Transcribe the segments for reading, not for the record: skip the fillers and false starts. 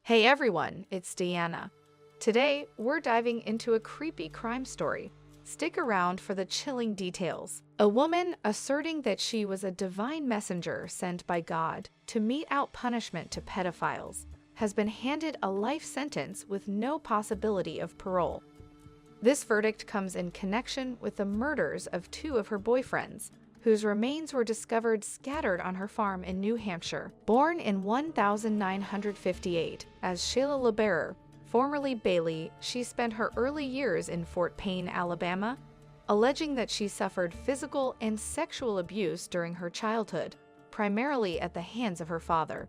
Hey everyone, it's Deanna. Today, we're diving into a creepy crime story. Stick around for the chilling details. A woman asserting that she was a divine messenger sent by God to mete out punishment to pedophiles has been handed a life sentence with no possibility of parole. This verdict comes in connection with the murders of two of her boyfriends, whose remains were discovered scattered on her farm in New Hampshire. Born in 1958 as Sheila LaBarre, formerly Bailey, she spent her early years in Fort Payne, Alabama, alleging that she suffered physical and sexual abuse during her childhood, primarily at the hands of her father.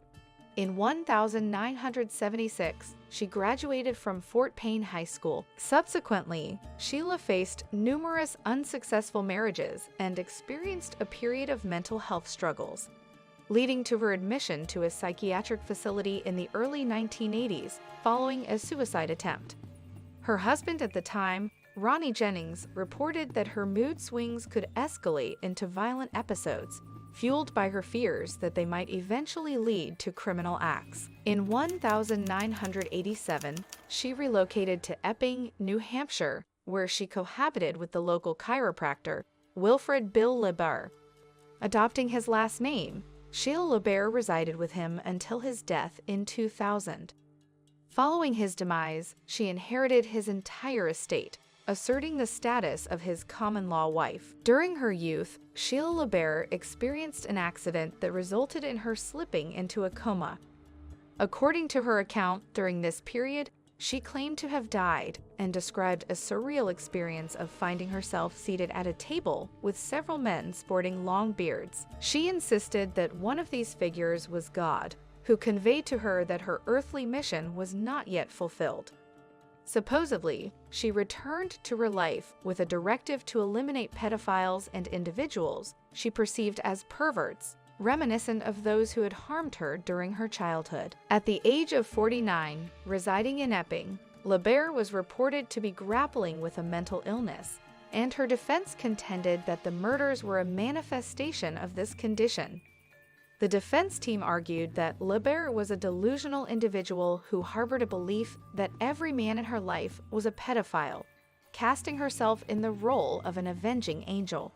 In 1976, she graduated from Fort Payne High School. Subsequently, Sheila faced numerous unsuccessful marriages and experienced a period of mental health struggles, leading to her admission to a psychiatric facility in the early 1980s following a suicide attempt. Her husband at the time, Ronnie Jennings, reported that her mood swings could escalate into violent episodes, fueled by her fears that they might eventually lead to criminal acts. In 1987, she relocated to Epping, New Hampshire, where she cohabited with the local chiropractor, Wilfred Bill LaBarre. Adopting his last name, Sheila LaBarre resided with him until his death in 2000. Following his demise, she inherited his entire estate, asserting the status of his common-law wife. During her youth, Sheila LaBarre experienced an accident that resulted in her slipping into a coma. According to her account, during this period, she claimed to have died and described a surreal experience of finding herself seated at a table with several men sporting long beards. She insisted that one of these figures was God, who conveyed to her that her earthly mission was not yet fulfilled. Supposedly, she returned to her life with a directive to eliminate pedophiles and individuals she perceived as perverts, reminiscent of those who had harmed her during her childhood. At the age of 49, residing in Epping, LaBarre was reported to be grappling with a mental illness, and her defense contended that the murders were a manifestation of this condition. The defense team argued that LaBarre was a delusional individual who harbored a belief that every man in her life was a pedophile, casting herself in the role of an avenging angel.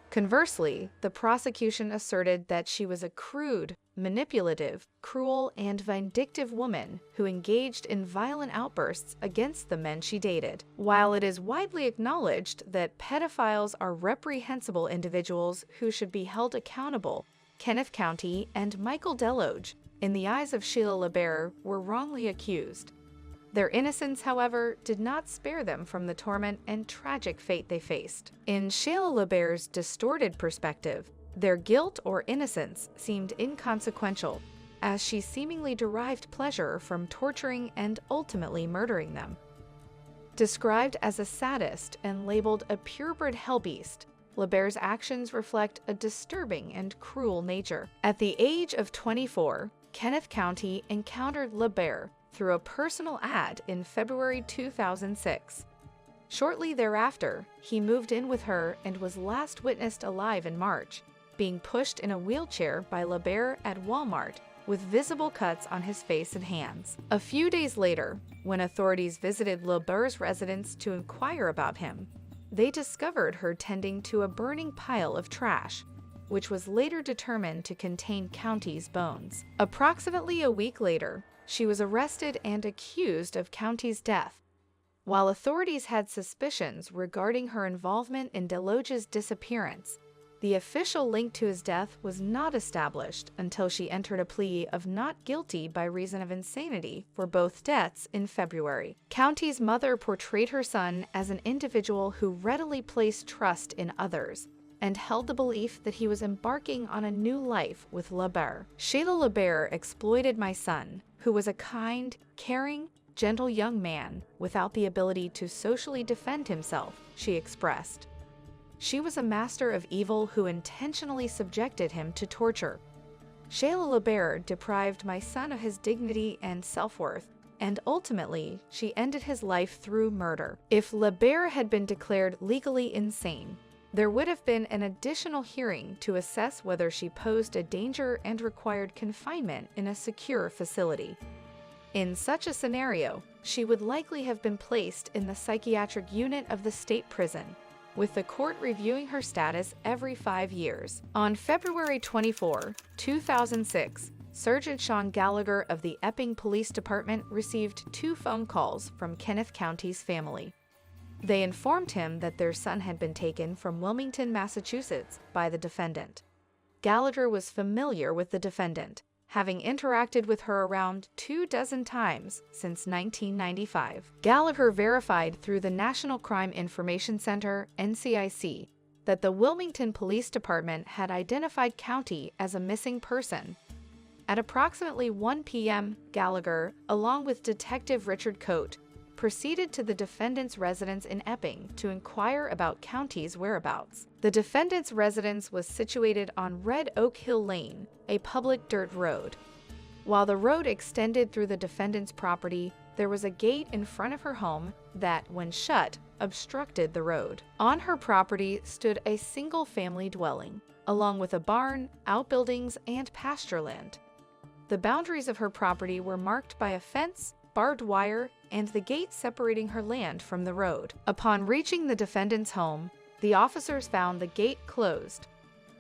Conversely, the prosecution asserted that she was a crude, manipulative, cruel, and vindictive woman who engaged in violent outbursts against the men she dated. While it is widely acknowledged that pedophiles are reprehensible individuals who should be held accountable, Kenneth, Countie, and Deloge, in the eyes of Sheila LaBarre, were wrongly accused. Their innocence, however, did not spare them from the torment and tragic fate they faced. In Sheila LaBarre's distorted perspective, their guilt or innocence seemed inconsequential, as she seemingly derived pleasure from torturing and ultimately murdering them. Described as a sadist and labeled a purebred hellbeast, LaBarre's actions reflect a disturbing and cruel nature. At the age of 24, Kenneth Countie encountered LaBarre through a personal ad in February 2006. Shortly thereafter, he moved in with her and was last witnessed alive in March, being pushed in a wheelchair by LaBarre at Walmart with visible cuts on his face and hands. A few days later, when authorities visited LaBarre's residence to inquire about him, they discovered her tending to a burning pile of trash, which was later determined to contain Countie's bones. Approximately a week later, she was arrested and accused of Countie's death. While authorities had suspicions regarding her involvement in Deloge's disappearance, the official link to his death was not established until she entered a plea of not guilty by reason of insanity for both deaths in February. Countie's mother portrayed her son as an individual who readily placed trust in others and held the belief that he was embarking on a new life with LaBarre. Sheila LaBarre exploited my son, who was a kind, caring, gentle young man without the ability to socially defend himself, she expressed. She was a master of evil who intentionally subjected him to torture. Sheila LaBarre deprived my son of his dignity and self-worth, and ultimately, she ended his life through murder. If LaBarre had been declared legally insane, there would have been an additional hearing to assess whether she posed a danger and required confinement in a secure facility. In such a scenario, she would likely have been placed in the psychiatric unit of the state prison, with the court reviewing her status every 5 years. On February 24, 2006, Sergeant Sean Gallagher of the Epping Police Department received 2 phone calls from Kenneth County's family. They informed him that their son had been taken from Wilmington, Massachusetts by the defendant. Gallagher was familiar with the defendant, having interacted with her around 24 times since 1995. Gallagher verified through the National Crime Information Center, NCIC, that the Wilmington Police Department had identified Countie as a missing person. At approximately 1 p.m., Gallagher, along with Detective Richard Coate, proceeded to the defendant's residence in Epping to inquire about Countie's whereabouts. The defendant's residence was situated on Red Oak Hill Lane, a public dirt road. While the road extended through the defendant's property, there was a gate in front of her home that, when shut, obstructed the road. On her property stood a single-family dwelling, along with a barn, outbuildings, and pasture land. The boundaries of her property were marked by a fence, barbed wire, and the gate separating her land from the road. Upon reaching the defendant's home, the officers found the gate closed.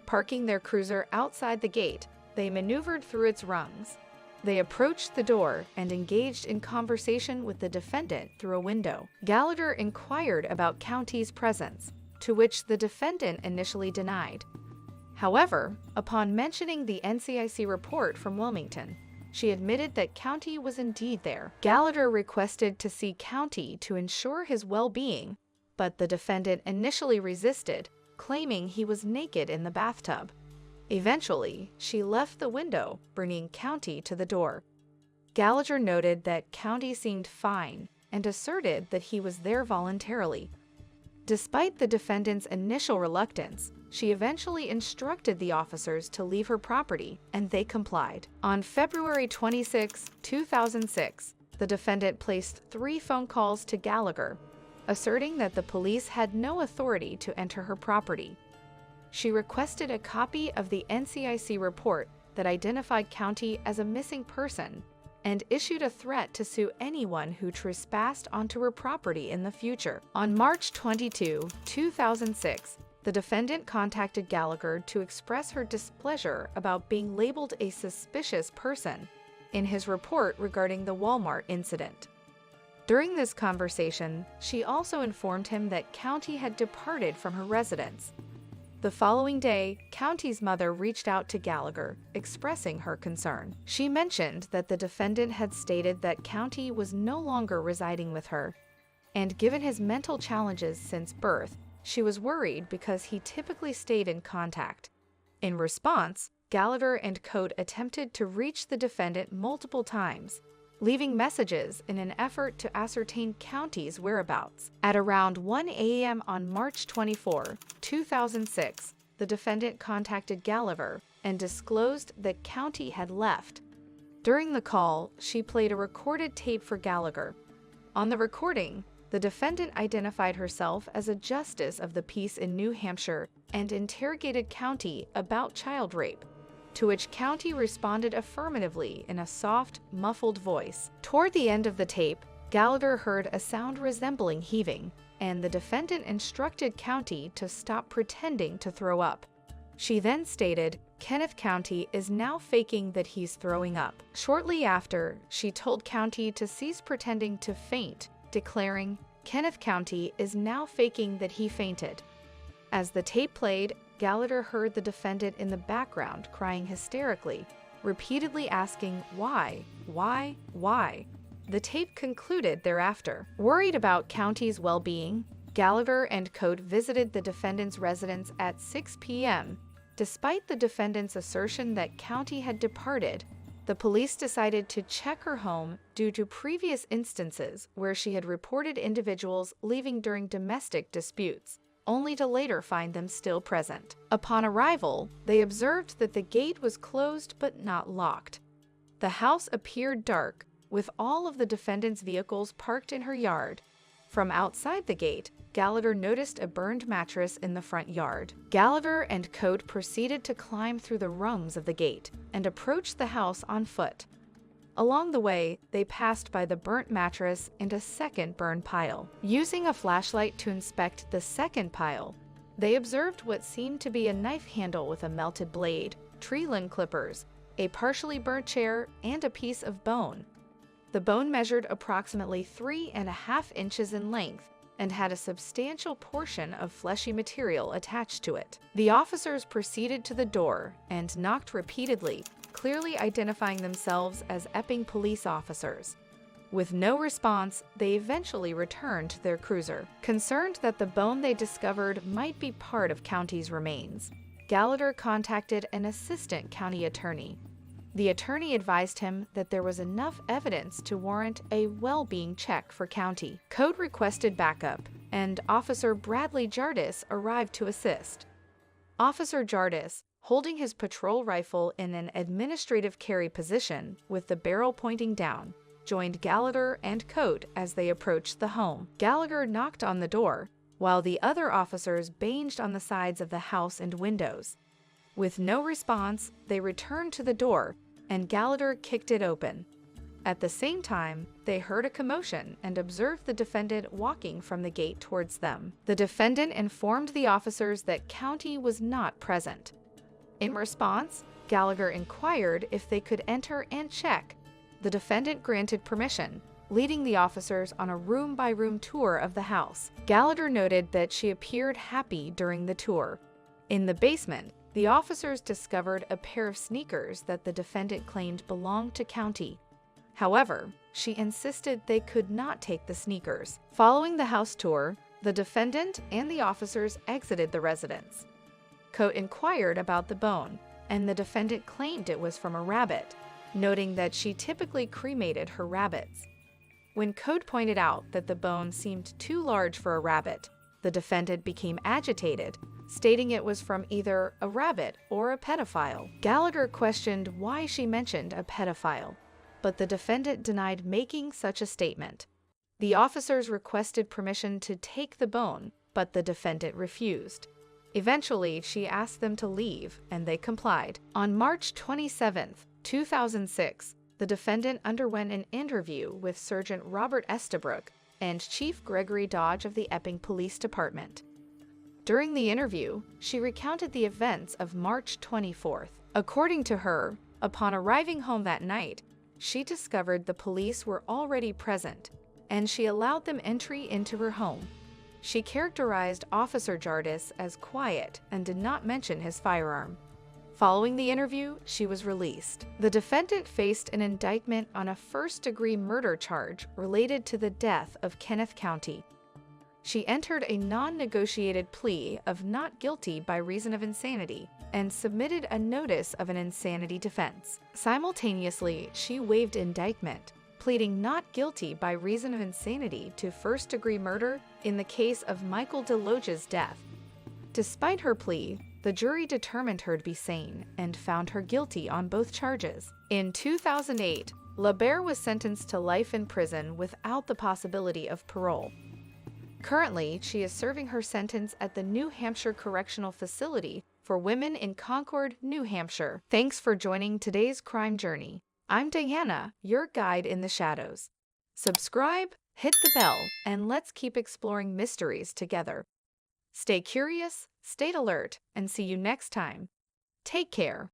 Parking their cruiser outside the gate, they maneuvered through its rungs. They approached the door and engaged in conversation with the defendant through a window. Gallagher inquired about Countie's presence, to which the defendant initially denied. However, upon mentioning the NCIC report from Wilmington, she admitted that Countie was indeed there. Gallagher requested to see Countie to ensure his well-being, but the defendant initially resisted, claiming he was naked in the bathtub. Eventually, she left the window, bringing Countie to the door. Gallagher noted that Countie seemed fine and asserted that he was there voluntarily. Despite the defendant's initial reluctance, she eventually instructed the officers to leave her property, and they complied. On February 26, 2006, the defendant placed 3 phone calls to Gallagher, asserting that the police had no authority to enter her property. She requested a copy of the NCIC report that identified Countie as a missing person and issued a threat to sue anyone who trespassed onto her property in the future. On March 22, 2006, the defendant contacted Gallagher to express her displeasure about being labeled a suspicious person in his report regarding the Walmart incident. During this conversation, she also informed him that Countie had departed from her residence. The following day, Countie's mother reached out to Gallagher, expressing her concern. She mentioned that the defendant had stated that Countie was no longer residing with her, and given his mental challenges since birth, she was worried because he typically stayed in contact. In response, Gallagher and Coate attempted to reach the defendant multiple times, leaving messages in an effort to ascertain Countie's whereabouts. At around 1 a.m. on March 24, 2006, the defendant contacted Gallagher and disclosed that Countie had left. During the call, she played a recorded tape for Gallagher. On the recording, the defendant identified herself as a justice of the peace in New Hampshire and interrogated Countie about child rape, to which Countie responded affirmatively in a soft, muffled voice. Toward the end of the tape, Gallagher heard a sound resembling heaving, and the defendant instructed Countie to stop pretending to throw up. She then stated, "Kenneth Countie is now faking that he's throwing up." Shortly after, she told Countie to cease pretending to faint, declaring, "Kenneth Countie is now faking that he fainted." As the tape played, Gallagher heard the defendant in the background crying hysterically, repeatedly asking why. The tape concluded thereafter. Worried about Countie's well-being, Gallagher and Coate visited the defendant's residence at 6 p.m. Despite the defendant's assertion that Countie had departed, the police decided to check her home due to previous instances where she had reported individuals leaving during domestic disputes, only to later find them still present. Upon arrival, they observed that the gate was closed but not locked. The house appeared dark, with all of the defendant's vehicles parked in her yard. From outside the gate, Gallagher noticed a burned mattress in the front yard. Gallagher and Coate proceeded to climb through the rungs of the gate and approached the house on foot. Along the way, they passed by the burnt mattress and a second burn pile. Using a flashlight to inspect the second pile, they observed what seemed to be a knife handle with a melted blade, tree limb clippers, a partially burnt chair, and a piece of bone. The bone measured approximately 3.5 inches in length and had a substantial portion of fleshy material attached to it. The officers proceeded to the door and knocked repeatedly, clearly identifying themselves as Epping police officers. With no response, they eventually returned to their cruiser. Concerned that the bone they discovered might be part of Countie's remains, Gallagher contacted an assistant county attorney. The attorney advised him that there was enough evidence to warrant a well-being check for Countie. Code requested backup, and Officer Bradley Jardis arrived to assist. Officer Jardis, holding his patrol rifle in an administrative carry position with the barrel pointing down, joined Gallagher and Code as they approached the home. Gallagher knocked on the door, while the other officers banged on the sides of the house and windows. With no response, they returned to the door, and Gallagher kicked it open. At the same time, they heard a commotion and observed the defendant walking from the gate towards them. The defendant informed the officers that Countie was not present. In response, Gallagher inquired if they could enter and check. The defendant granted permission, leading the officers on a room-by-room tour of the house. Gallagher noted that she appeared happy during the tour. In the basement, the officers discovered a pair of sneakers that the defendant claimed belonged to Countie. However, she insisted they could not take the sneakers. Following the house tour, the defendant and the officers exited the residence. Cote inquired about the bone, and the defendant claimed it was from a rabbit, noting that she typically cremated her rabbits. When Cote pointed out that the bone seemed too large for a rabbit, the defendant became agitated, stating it was from either a rabbit or a pedophile. Gallagher questioned why she mentioned a pedophile, but the defendant denied making such a statement. The officers requested permission to take the bone, but the defendant refused. Eventually, she asked them to leave, and they complied. On March 27, 2006, the defendant underwent an interview with Sergeant Robert Estabrook and Chief Gregory Dodge of the Epping Police Department. During the interview, she recounted the events of March 24th. According to her, upon arriving home that night, she discovered the police were already present, and she allowed them entry into her home. She characterized Officer Jardis as quiet and did not mention his firearm. Following the interview, she was released. The defendant faced an indictment on a first-degree murder charge related to the death of Kenneth Countie. She entered a non-negotiated plea of not guilty by reason of insanity and submitted a notice of an insanity defense. Simultaneously, she waived indictment, pleading not guilty by reason of insanity to first-degree murder in the case of Michael Deloge's death. Despite her plea, the jury determined her to be sane and found her guilty on both charges. In 2008, LaBarre was sentenced to life in prison without the possibility of parole. Currently, she is serving her sentence at the New Hampshire Correctional Facility for Women in Concord, New Hampshire. Thanks for joining today's crime journey. I'm Diana, your guide in the shadows. Subscribe, hit the bell, and let's keep exploring mysteries together. Stay curious, stay alert, and see you next time. Take care.